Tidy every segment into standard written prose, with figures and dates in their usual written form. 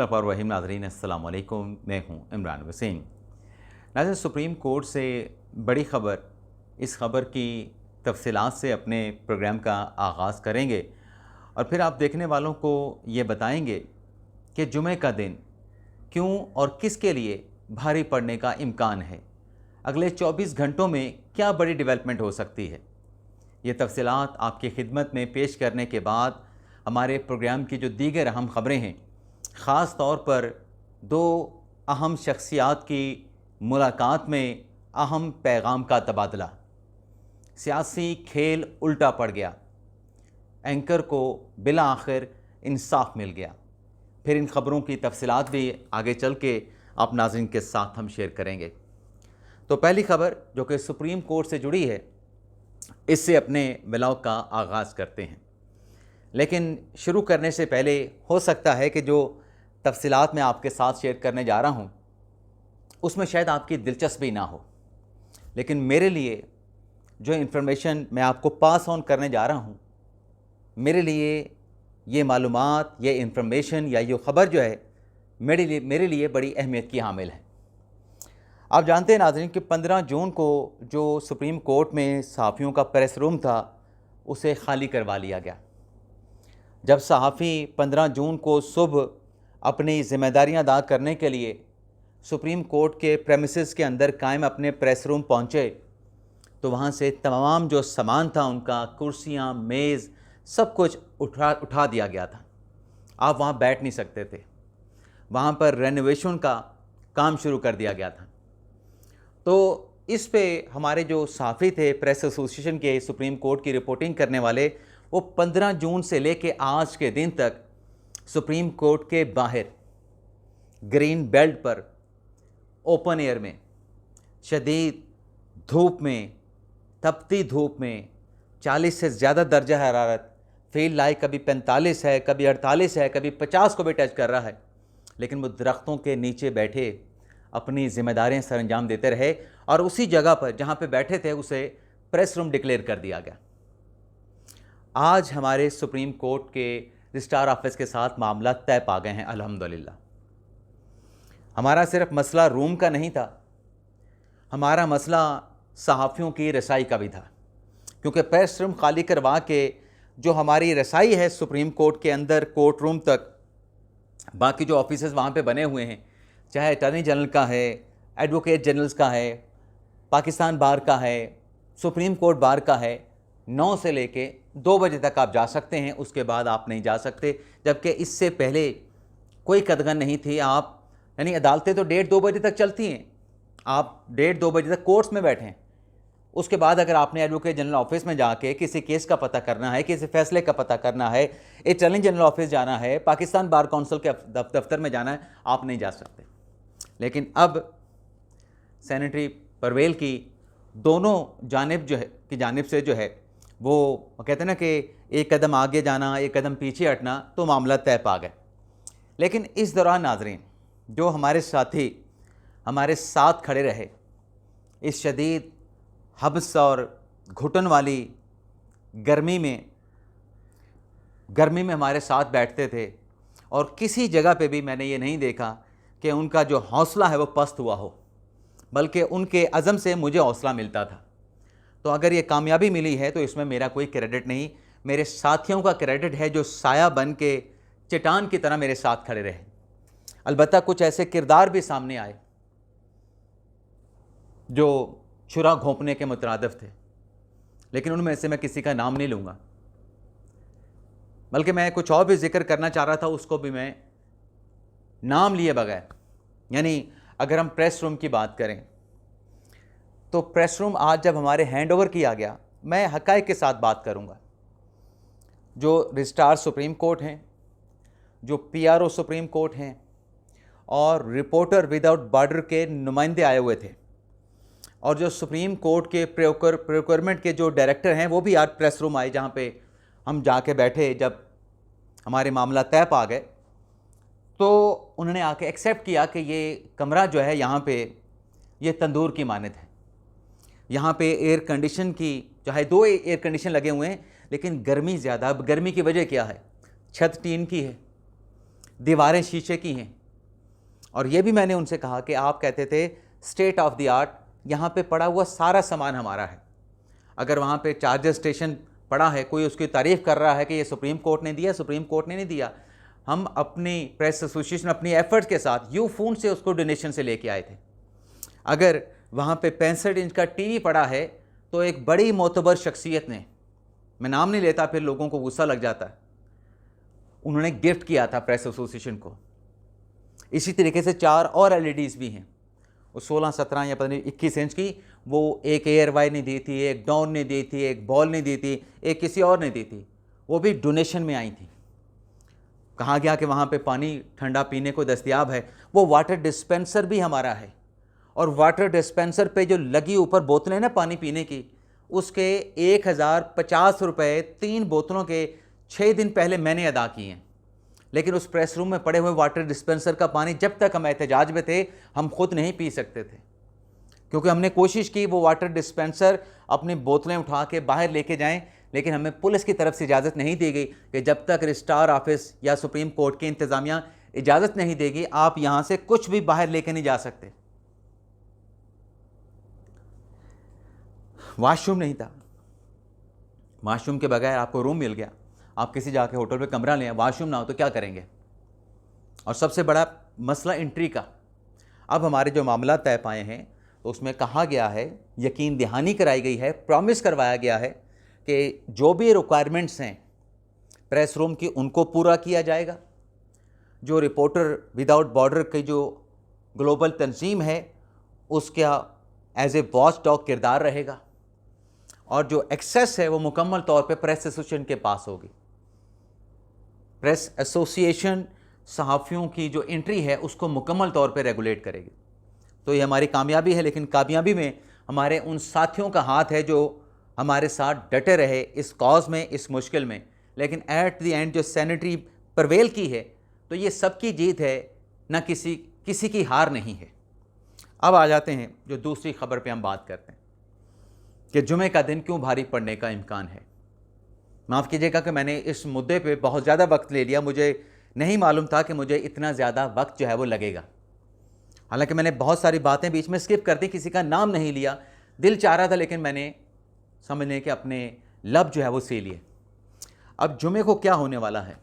रहीम नाज़रीन अस्सलाम वालेकुम। मैं हूं इमरान वसीम। नाज़रीन, सुप्रीम कोर्ट से बड़ी ख़बर, इस ख़बर की तफसीलात से अपने प्रोग्राम का आगाज़ करेंगे और फिर आप देखने वालों को ये बताएंगे कि जुमे का दिन क्यों और किसके लिए भारी पड़ने का इम्कान है। अगले 24 घंटों में क्या बड़ी डेवलपमेंट हो सकती है। ये तफसीलात आपकी खिदमत में पेश करने के बाद हमारे प्रोग्राम की जो दीगर अहम ख़बरें हैं, ख़ास तौर पर दो अहम शख्सियात की मुलाकात में अहम पैगाम का तबादला, सियासी खेल उल्टा पड़ गया, एंकर को बिला आखिर इंसाफ मिल गया। फिर इन ख़बरों की तफसीलात भी आगे चल के आप नाज़रीन के साथ हम शेयर करेंगे। तो पहली ख़बर जो कि सुप्रीम कोर्ट से जुड़ी है, इससे अपने व्लॉग का आगाज़ करते हैं। लेकिन शुरू करने से पहले हो सकता है कि जो तफसीलात मैं आपके साथ शेयर करने जा रहा हूँ उसमें शायद आपकी दिलचस्पी ना हो, लेकिन मेरे लिए जो इन्फॉर्मेशन मैं आपको पास ऑन करने जा रहा हूँ, मेरे लिए ये मालूमात, ये इन्फॉर्मेशन या ये ख़बर जो है मेरे लिए बड़ी अहमियत की हामिल है। आप जानते हैं नाज़रीन कि 15 जून को जो सुप्रीम कोर्ट में सहाफ़ियों का प्रेस रूम था उसे खाली करवा लिया गया। जब सहाफ़ी 15 जून को सुबह अपनी ज़िम्मेदारियां अदा करने के लिए सुप्रीम कोर्ट के प्रेमिसेस के अंदर कायम अपने प्रेस रूम पहुंचे तो वहां से तमाम जो सामान था उनका, कुर्सियां, मेज़, सब कुछ उठा दिया गया था। आप वहां बैठ नहीं सकते थे। वहां पर रेनोवेशन का काम शुरू कर दिया गया था। तो इस पे हमारे जो सहाफ़ी थे, प्रेस एसोसिएशन के सुप्रीम कोर्ट की रिपोर्टिंग करने वाले, वो 15 जून से लेके आज के दिन तक सुप्रीम कोर्ट के बाहर ग्रीन बेल्ट पर ओपन एयर में, शदीद धूप में, तपती धूप में, 40 से ज़्यादा दर्जा हरारत, फील लाइक कभी 45 है, कभी 48 है, कभी 50 को भी टच कर रहा है, लेकिन वो दरख्तों के नीचे बैठे अपनी जिम्मेदारियां सरअंजाम देते रहे और उसी जगह पर जहां पे बैठे थे उसे प्रेस रूम डिक्लेयर कर दिया गया। आज हमारे सुप्रीम कोर्ट के रजिस्ट्रार ऑफिस के साथ मामला तय पा गए हैं अल्हम्दुलिल्लाह। हमारा सिर्फ मसला रूम का नहीं था, हमारा मसला सहाफ़ियों की रसाई का भी था, क्योंकि प्रेस रूम खाली करवा के जो हमारी रसाई है सुप्रीम कोर्ट के अंदर कोर्ट रूम तक, बाकी जो ऑफिसेज वहाँ पे बने हुए हैं, चाहे अटॉर्नी जनरल का है, एडवोकेट जनरल्स का है, पाकिस्तान बार का है, सुप्रीम कोर्ट बार का है, 9 से लेके 2 बजे तक आप जा सकते हैं, उसके बाद आप नहीं जा सकते। जबकि इससे पहले कोई कदगन नहीं थी। आप यानी अदालतें तो 1:30-2 बजे तक चलती हैं, आप 1:30-2 बजे तक कोर्ट्स में बैठें। उसके बाद अगर आपने एडवोकेट जनरल ऑफिस में जाके किसी केस का पता करना है, किसी फैसले का पता करना है, अटॉर्नी जनरल ऑफिस जाना है, पाकिस्तान बार काउंसिल के दफ्तर में जाना है, आप नहीं जा सकते। लेकिन अब सेनेटरी परवेल की दोनों जानिब से जो है वो कहते हैं ना कि एक कदम आगे जाना, एक कदम पीछे हटना, तो मामला तय पा गए। लेकिन इस दौरान नाजरीन, जो हमारे साथी हमारे साथ खड़े रहे इस शदीद हब्स और घुटन वाली गर्मी में हमारे साथ बैठते थे, और किसी जगह पे भी मैंने ये नहीं देखा कि उनका जो हौसला है वो पस्त हुआ हो, बल्कि उनके अज़म से मुझे हौसला मिलता था। तो अगर ये कामयाबी मिली है तो इसमें मेरा कोई क्रेडिट नहीं, मेरे साथियों का क्रेडिट है जो साया बन के चट्टान की तरह मेरे साथ खड़े रहे। अलबत्ता कुछ ऐसे किरदार भी सामने आए जो छुरा घोंपने के मुतरादिफ थे, लेकिन उनमें से मैं किसी का नाम नहीं लूँगा, बल्कि मैं कुछ और भी जिक्र करना चाह रहा था, उसको भी मैं नाम लिए बगैर। यानी अगर हम प्रेस रूम की बात करें तो प्रेस रूम आज जब हमारे हैंड ओवर किया गया, मैं हक़ाइक़ के साथ बात करूंगा। जो रजिस्ट्रार सुप्रीम कोर्ट हैं, जो पीआरओ सुप्रीम कोर्ट हैं और रिपोर्टर विदाउट बॉर्डर के नुमाइंदे आए हुए थे, और जो सुप्रीम कोर्ट के प्रोक्योरमेंट के जो डायरेक्टर हैं वो भी आज प्रेस रूम आए, जहाँ पे हम जाके बैठे। जब हमारे मामला तय पा गए तो उन्होंने आके एक्सेप्ट किया कि ये कमरा जो है यहाँ पे ये तंदूर की मानद है। यहाँ पे एयर कंडीशन की, चाहे 2 एयर कंडीशन लगे हुए हैं, लेकिन गर्मी ज़्यादा। अब गर्मी की वजह क्या है? छत टीन की है, दीवारें शीशे की हैं। और ये भी मैंने उनसे कहा कि आप कहते थे स्टेट ऑफ द आर्ट, यहाँ पे पड़ा हुआ सारा सामान हमारा है। अगर वहाँ पे चार्जर स्टेशन पड़ा है, कोई उसकी तारीफ़ कर रहा है कि ये सुप्रीम कोर्ट ने दिया, सुप्रीम कोर्ट ने नहीं दिया। हम अपनी प्रेस एसोसिएशन अपनी एफर्ट्स के साथ यूफोन से उसको डोनेशन से लेके आए थे। अगर वहाँ पे 65 इंच का टीवी पड़ा है तो एक बड़ी मोतबर शख्सियत ने, मैं नाम नहीं लेता फिर लोगों को गुस्सा लग जाता है, उन्होंने गिफ्ट किया था प्रेस एसोसिएशन को। इसी तरीके से 4 और एलईडीज़ भी हैं, वो 16, 17 या पता नहीं 21 इंच की, वो एक एयरवाई ने दी थी, एक डॉन ने दी थी, एक बॉल ने दी थी, एक किसी और ने दी थी, वो भी डोनेशन में आई थी। कहा गया कि वहाँ पे पानी ठंडा पीने को दस्तयाब है। वो वाटर डिस्पेंसर भी हमारा है, और वाटर डिस्पेंसर पे जो लगी ऊपर बोतलें ना पानी पीने की, उसके 1050 रुपये 3 बोतलों के 6 दिन पहले मैंने अदा किए हैं। लेकिन उस प्रेस रूम में पड़े हुए वाटर डिस्पेंसर का पानी जब तक हम एहतजाज में थे हम खुद नहीं पी सकते थे, क्योंकि हमने कोशिश की वो वाटर डिस्पेंसर अपनी बोतलें उठा के बाहर लेके जाएं, लेकिन हमें पुलिस की तरफ से इजाज़त नहीं दी गई कि जब तक रजिस्ट्रार ऑफिस या सुप्रीम कोर्ट की इंतज़ामिया इजाज़त नहीं देगी आप यहाँ से कुछ भी बाहर लेके नहीं जा सकते। वाशरूम नहीं था, वाशरूम के बगैर आपको रूम मिल गया, आप किसी जाके होटल पे कमरा लें, वाशरूम ना हो तो क्या करेंगे। और सबसे बड़ा मसला एंट्री का। अब हमारे जो मामला तय पाए हैं तो उसमें कहा गया है, यकीन दहानी कराई गई है, प्रॉमिस करवाया गया है कि जो भी रिक्वायरमेंट्स हैं प्रेस रूम की उनको पूरा किया जाएगा। जो रिपोर्टर विदाउट बॉर्डर की जो ग्लोबल तंजीम है उसका एज ए वॉच डॉग किरदार रहेगा, और जो एक्सेस है वो मुकम्मल तौर पे प्रेस एसोसिएशन के पास होगी। प्रेस एसोसिएशन सहाफ़ियों की जो एंट्री है उसको मुकम्मल तौर पे रेगुलेट करेगी। तो ये हमारी कामयाबी है, लेकिन कामयाबी में हमारे उन साथियों का हाथ है जो हमारे साथ डटे रहे इस कॉज में, इस मुश्किल में। लेकिन एट द एंड जो सैनिटरी परवेल की है तो ये सबकी जीत है, ना किसी की हार नहीं है। अब आ जाते हैं जो दूसरी खबर पे हम बात करते हैं कि जुमे का दिन क्यों भारी पड़ने का इम्कान है। माफ़ कीजिएगा कि मैंने इस मुद्दे पे बहुत ज़्यादा वक्त ले लिया, मुझे नहीं मालूम था कि मुझे इतना ज़्यादा वक्त जो है वो लगेगा। हालांकि मैंने बहुत सारी बातें बीच में स्किप कर दी, किसी का नाम नहीं लिया, दिल चाह रहा था लेकिन मैंने समझने के अपने लब जो है वो सी लिए। अब जुमे को क्या होने वाला है,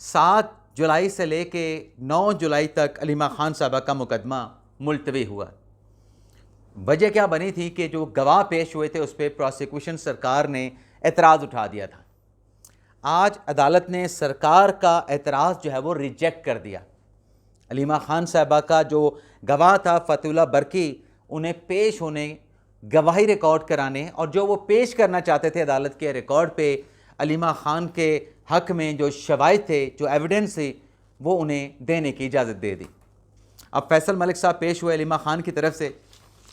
7 जुलाई से लेके 9 जुलाई तक अलीमा खान साहबा का मुकदमा मुलतवी हुआ। वजह क्या बनी थी कि जो गवाह पेश हुए थे उस पर प्रोसिक्यूशन सरकार ने एतराज़ उठा दिया था। आज अदालत ने सरकार का एतराज़ जो है वो रिजेक्ट कर दिया। अलीमा खान साहबा का जो गवाह था फतुल्ला बरकी, उन्हें पेश होने, गवाही रिकॉर्ड कराने, और जो वो पेश करना चाहते थे अदालत के रिकॉर्ड पे अलीमा खान के हक़ में जो शवाहिद थे, जो एविडेंस थी, वो उन्हें देने की इजाज़त दे दी। अब फैसल मलिक साहब पेश हुए अलीमा खान की तरफ से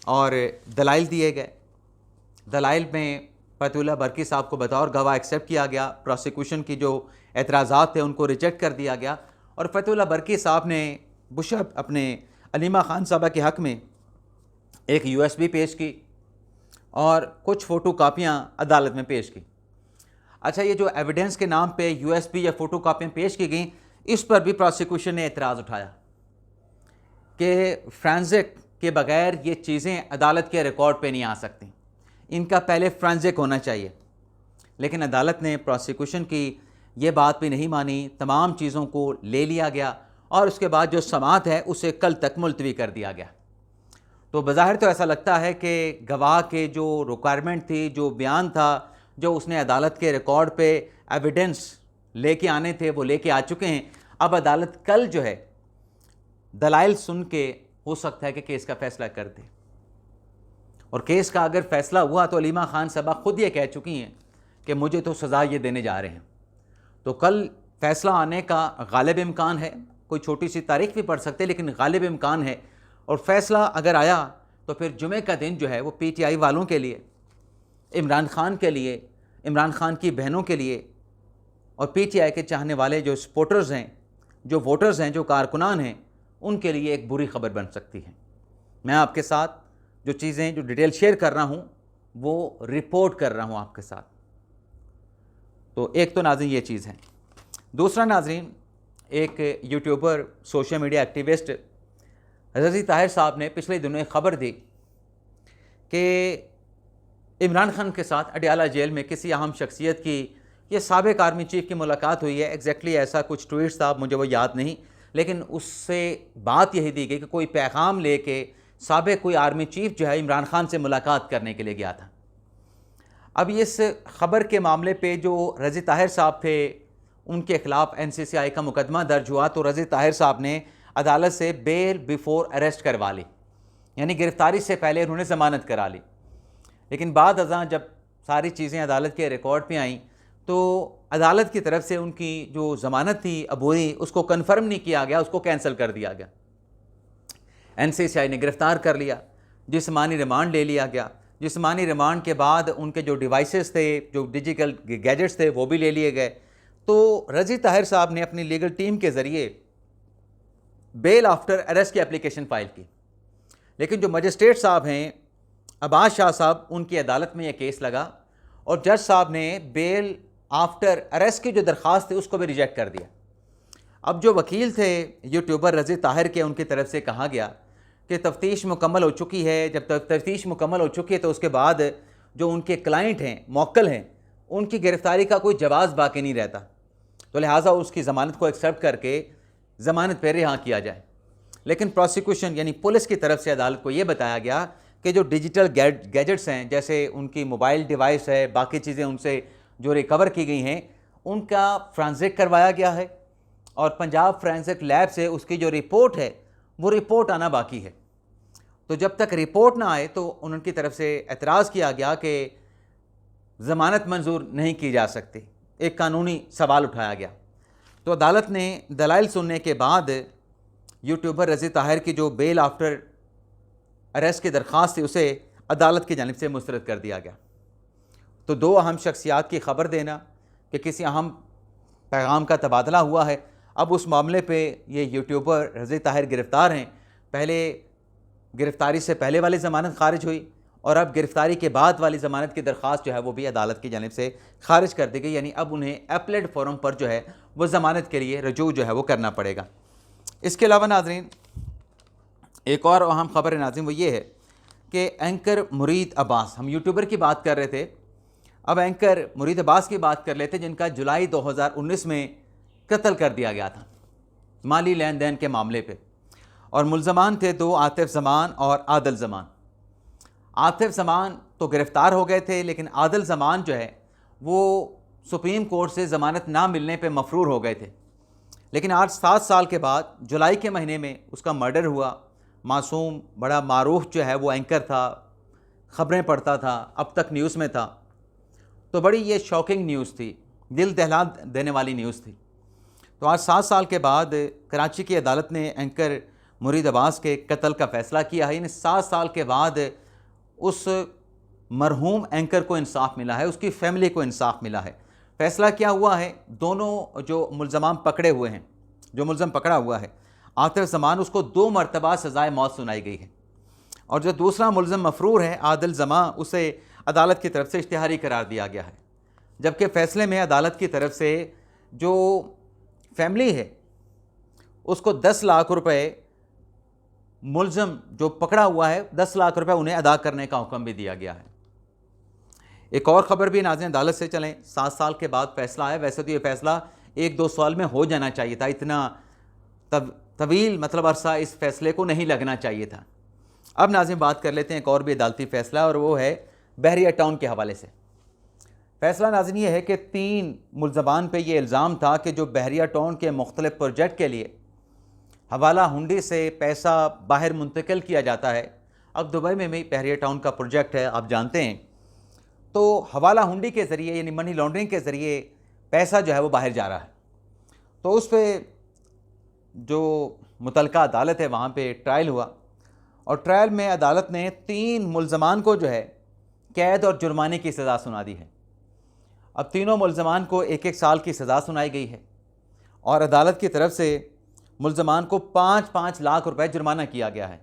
और दलाइल दिए गए। दलाइल में फतुल्ला बरकी साहब को बतौर गवाह एक्सेप्ट किया गया, प्रोसिक्यूशन की जो एतराज़ात थे उनको रिजेक्ट कर दिया गया, और फतुल्ला बरकी साहब ने बुशब अपने अलीमा खान साहबा के हक़ में एक USB पेश की और कुछ फ़ोटो कापियाँ अदालत में पेश की। अच्छा, ये जो एविडेंस के नाम पे USB या फ़ोटो कापियाँ पेश की गई, इस पर भी प्रोसिक्यूशन ने एतराज़ उठाया कि फ्रांसिक के बगैर ये चीज़ें अदालत के रिकॉर्ड पे नहीं आ सकती, इनका पहले फ्रांसिक होना चाहिए। लेकिन अदालत ने प्रोसिक्यूशन की ये बात भी नहीं मानी, तमाम चीज़ों को ले लिया गया और उसके बाद जो समाअत है उसे कल तक मुलतवी कर दिया गया। तो बज़ाहिर तो ऐसा लगता है कि गवाह के जो रिक्वायरमेंट थी, जो बयान था, जो उसने अदालत के रिकॉर्ड पे एविडेंस लेके आने थे वो लेके आ चुके हैं। अब अदालत कल जो है दलाइल सुन के हो सकता है कि केस का फैसला कर दे, और केस का अगर फैसला हुआ तो अलीमा खान साहबा खुद ये कह चुकी हैं कि मुझे तो सज़ा ये देने जा रहे हैं। तो कल फैसला आने का गालिब इम्कान है, कोई छोटी सी तारीख भी पढ़ सकते लेकिन गालिब इम्कान है। और फैसला अगर आया तो फिर जुमे का दिन जो है वो PTI वालों के लिए, इमरान खान के लिए, इमरान खान की बहनों के लिए और PTI के चाहने वाले जो सपोर्टर्स हैं, जो वोटर्स हैं, जो कारकुनान हैं, उनके लिए एक बुरी खबर बन सकती है। मैं आपके साथ जो चीज़ें, जो डिटेल शेयर कर रहा हूँ वो रिपोर्ट कर रहा हूँ आपके साथ। तो एक तो नाज़रीन ये चीज़ है। दूसरा नाज़रीन, एक यूट्यूबर सोशल मीडिया एक्टिविस्ट रज़ी ताहिर साहब ने पिछले दिनों एक ख़बर दी कि इमरान खान के साथ अडयाला जेल में किसी अहम शख्सियत की या साबिक़ आर्मी चीफ़ की मुलाकात हुई है। एग्जैक्टली ऐसा कुछ ट्वीट था, मुझे वो याद नहीं, लेकिन उससे बात यही दी गई कि कोई पैगाम लेके साबिक़ कोई आर्मी चीफ़ जो है इमरान खान से मुलाकात करने के लिए गया था। अब इस ख़बर के मामले पे जो रज़ी ताहिर साहब थे उनके ख़िलाफ़ NCCI का मुकदमा दर्ज हुआ, तो रज़ी ताहिर साहब ने अदालत से बेल बिफोर अरेस्ट करवा ली, यानी गिरफ़्तारी से पहले उन्होंने ज़मानत करा ली। लेकिन बाद अज़ां जब सारी चीज़ें अदालत के रिकॉर्ड पे आईं तो अदालत की तरफ से उनकी जो ज़मानत थी अबूरी, उसको कन्फर्म नहीं किया गया, उसको कैंसिल कर दिया गया। NCCI ने गिरफ़्तार कर लिया, जिस्मानी रिमांड ले लिया गया। जिस्मानी रिमांड के बाद उनके जो डिवाइसेस थे, जो डिजिटल गैजेट्स थे, वो भी ले लिए गए। तो रज़ी ताहिर साहब ने अपनी लीगल टीम के ज़रिए बेल आफ्टर अरेस्ट की एप्लीकेशन फ़ाइल की, लेकिन जो मजिस्ट्रेट साहब हैं अब्बास शाह साहब, उनकी अदालत में यह केस लगा और जज साहब ने बेल आफ्टर अरेस्ट की जो दरख्वास्त थी उसको भी रिजेक्ट कर दिया। अब जो वकील थे यूट्यूबर रज़ी ताहिर के, उनकी तरफ से कहा गया कि तफ्तीश मुकम्मल हो चुकी है। जब तक तफ्तीश मुकम्मल हो चुकी है तो उसके बाद जो उनके क्लाइंट हैं, मौक्कल हैं, उनकी गिरफ़्तारी का कोई जवाज़ बाकी नहीं रहता, तो लिहाजा उसकी ज़मानत को एक्सेप्ट करके ज़मानत पर रिहा किया जाए। लेकिन प्रोसिक्यूशन यानी पुलिस की तरफ से अदालत को ये बताया गया कि जो डिजिटल गैजेट्स हैं, जैसे उनकी मोबाइल डिवाइस है, बाकी चीज़ें उनसे जो रिकवर की गई हैं, उनका फ्रांसिक करवाया गया है और पंजाब फ्रेंसिक लैब से उसकी जो रिपोर्ट है वो रिपोर्ट आना बाकी है। तो जब तक रिपोर्ट ना आए तो उनकी तरफ से एतराज़ किया गया कि ज़मानत मंजूर नहीं की जा सकती, एक कानूनी सवाल उठाया गया। तो अदालत ने दलाइल सुनने के बाद यूट्यूबर रज़ी ताहिर की जो बेल आफ्टर अरेस्ट की दरख्वास्त थी उसे अदालत की जानिब से मुस्तरद कर दिया गया। तो दो अहम शख्सियात की ख़बर देना कि किसी अहम पैगाम का तबादला हुआ है। अब उस मामले पे ये यूट्यूबर रज़ी ताहिर गिरफ़्तार हैं। पहले गिरफ़्तारी से पहले वाली ज़मानत खारिज हुई और अब गिरफ़्तारी के बाद वाली ज़मानत की दरख्वास्त जो है वो भी अदालत की जानिब से खारिज कर दी गई, यानी अब उन्हें एपलेट फोरम पर जो है वो ज़मानत के लिए रजू जो है वो करना पड़ेगा। इसके अलावा नाज़रीन एक और अहम ख़बर है नाज़रीन, वो ये है कि एंकर मुरीद अब्बास, हम यूट्यूबर की बात कर रहे थे, अब एंकर मुरीद अब्बास की बात कर लेते, जिनका जुलाई 2019 में कत्ल कर दिया गया था माली लेन देन के मामले पे, और मुल्ज़मान थे दो, आतिफ़ ज़मान और आदिल ज़मान। आतिफ़ ज़मान तो गिरफ़्तार हो गए थे, लेकिन आदिल ज़मान जो है वो सुप्रीम कोर्ट से ज़मानत ना मिलने पे मफरूर हो गए थे। लेकिन आज 7 साल के बाद जुलाई के महीने में उसका मर्डर हुआ। मासूम बड़ा मारूफ जो है वो एंकर था, ख़बरें पढ़ता था, अब तक न्यूज़ में था, तो बड़ी ये शॉकिंग न्यूज़ थी, दिल दहला देने वाली न्यूज़ थी। तो आज 7 साल के बाद कराची की अदालत ने एंकर मुरीद अब्बास के कत्ल का फ़ैसला किया है। यानी 7 साल के बाद उस मरहूम एंकर को इंसाफ मिला है, उसकी फैमिली को इंसाफ मिला है। फ़ैसला क्या हुआ है, दोनों जो मुल्ज़मान पकड़े हुए हैं, जो मुल्ज़म पकड़ा हुआ है आतिफ़ ज़मान, उसको 2 मरतबा सज़ाए मौत सुनाई गई है, और जो दूसरा मुल्ज़म मफरूर है आदिल ज़मान, उसे अदालत की तरफ से इश्तिहारी करार दिया गया है। जबकि फ़ैसले में अदालत की तरफ से जो फैमिली है उसको 10 लाख रुपए, मुल्ज़म जो पकड़ा हुआ है 10 लाख रुपए उन्हें अदा करने का हुक्म भी दिया गया है। एक और ख़बर भी नाज़रीन अदालत से चलें, 7 साल के बाद फ़ैसला आया। वैसे तो ये फ़ैसला 1-2 साल में हो जाना चाहिए था, इतना तवील मतलब अरसा इस फ़ैसले को नहीं लगना चाहिए था। अब नाज़रीन बात कर लेते हैं एक और भी अदालती फ़ैसला, और वो है बहरिया टाउन के हवाले से। फ़ैसला नाज़रीन ये है कि 3 मुल्ज़मान पे ये इल्ज़ाम था कि जो बहरिया टाउन के मुख्तलिफ़ प्रोजेक्ट के लिए हवाला हुंडी से पैसा बाहर मुंतकिल किया जाता है। अब दुबई में भी बहरिया टाउन का प्रोजेक्ट है, आप जानते हैं, तो हवाला हुंडी के ज़रिए यानी मनी लॉन्ड्रिंग के ज़रिए पैसा जो है वो बाहर जा रहा है। तो उस पर जो मुतलका अदालत है वहाँ पे ट्रायल हुआ, और ट्रायल में अदालत ने 3 मुल्ज़मान को जो है कैद और जुर्माने की सज़ा सुना दी है। अब तीनों मुल्ज़मान को 1-1 साल की सज़ा सुनाई गई है, और अदालत की तरफ से मुल्ज़मान को 5-5 लाख रुपए जुर्माना किया गया है।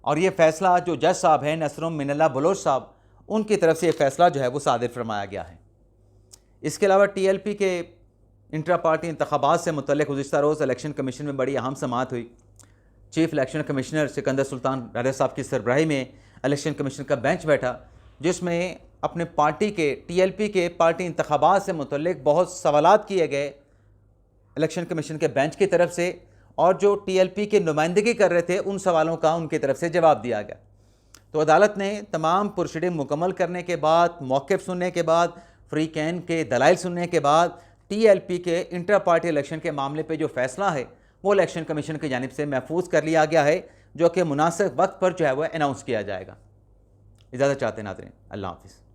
और ये फ़ैसला जो जज साहब हैं नसरुम मिनल्ला बलोच साहब, उनकी तरफ से ये फ़ैसला जो है वो सादिर फरमाया गया है। इसके अलावा TLP के इंट्रा पार्टी इंतखाबात से मुतल्लिक़ गुज़िश्ता रोज़ इलेक्शन कमीशन में बड़ी अहम समाअत हुई। Chief election commissioner Sikandar Sultan Raja साहब की सरबराही में इलेक्शन कमीशन का बेंच बैठा, जिसमें अपने पार्टी के TLP के पार्टी इंतखाबात से मुतल्लिक़ बहुत सवालात किए गए इलेक्शन कमीशन के बेंच की तरफ से, और जो TLP की नुमाइंदगी कर रहे थे उन सवालों का उनकी तरफ से जवाब दिया गया। तो अदालत ने तमाम प्रोसीडिंग मुकम्मल करने के बाद, मौक़िफ़ सुनने के बाद, फ्री कैन के दलाइल सुनने के बाद TLP के इंटर पार्टी इलेक्शन के मामले पे जो फ़ैसला है वो इलेक्शन कमीशन की जानिब से महफूज कर लिया गया है, जो कि मुनासिब वक्त पर जो है वह अनाउंस किया जाएगा। इजाज़त चाहते हैं नाज़रीन, अल्लाह हाफ़िज़।